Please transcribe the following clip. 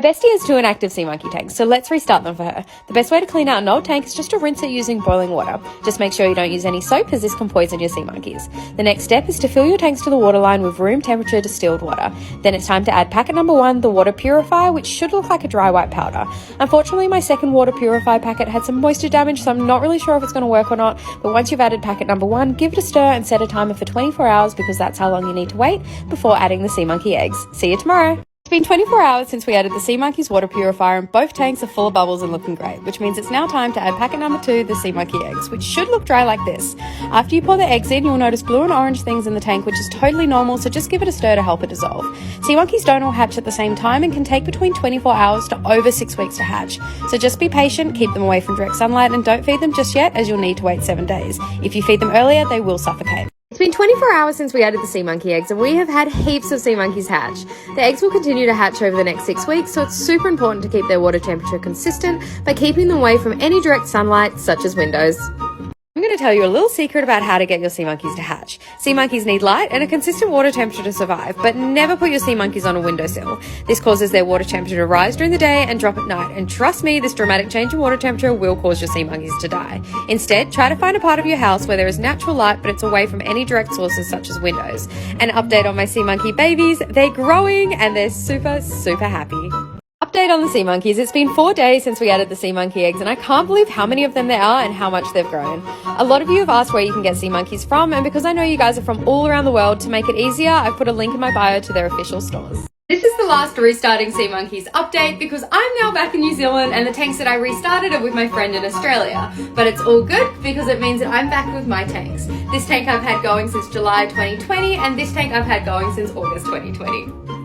Bestie has two inactive sea monkey tanks, so let's restart them for her. The best way to clean out an old tank is just to rinse it using boiling water. Just make sure you don't use any soap, as this can poison your sea monkeys. The next step is to fill your tanks to the waterline with room temperature distilled water. Then it's time to add packet number 1, the water purifier, which should look like a dry white powder. Unfortunately, my second water purifier packet had some moisture damage, so I'm not really sure if it's going to work or not, but once you've added packet number 1, give it a stir and set a timer for 24 hours because that's how long you need to wait before adding the sea monkey eggs. See you tomorrow! It's been 24 hours since we added the sea monkey's water purifier and both tanks are full of bubbles and looking great, which means it's now time to add packet number 2, the sea monkey eggs, which should look dry like this. After you pour the eggs in, you'll notice blue and orange things in the tank, which is totally normal, so just give it a stir to help it dissolve. Sea monkeys don't all hatch at the same time and can take between 24 hours to over 6 weeks to hatch. So just be patient, keep them away from direct sunlight, and don't feed them just yet, as you'll need to wait 7 days. If you feed them earlier, they will suffocate. It's been 24 hours since we added the sea monkey eggs and we have had heaps of sea monkeys hatch. The eggs will continue to hatch over the next 6 weeks, so it's super important to keep their water temperature consistent by keeping them away from any direct sunlight, such as windows. I'm going to tell you a little secret about how to get your sea monkeys to hatch. Sea monkeys need light and a consistent water temperature to survive, but never put your sea monkeys on a windowsill. This causes their water temperature to rise during the day and drop at night, and trust me, this dramatic change in water temperature will cause your sea monkeys to die. Instead, try to find a part of your house where there is natural light, but it's away from any direct sources such as windows. An update on my sea monkey babies, they're growing and they're super, super happy. Update on the sea monkeys. It's been 4 days since we added the sea monkey eggs and I can't believe how many of them there are and how much they've grown. A lot of you have asked where you can get sea monkeys from, and because I know you guys are from all around the world, to make it easier, I've put a link in my bio to their official stores. This is the last restarting sea monkeys update because I'm now back in New Zealand and the tanks that I restarted are with my friend in Australia. But it's all good because it means that I'm back with my tanks. This tank I've had going since July 2020 and this tank I've had going since August 2020.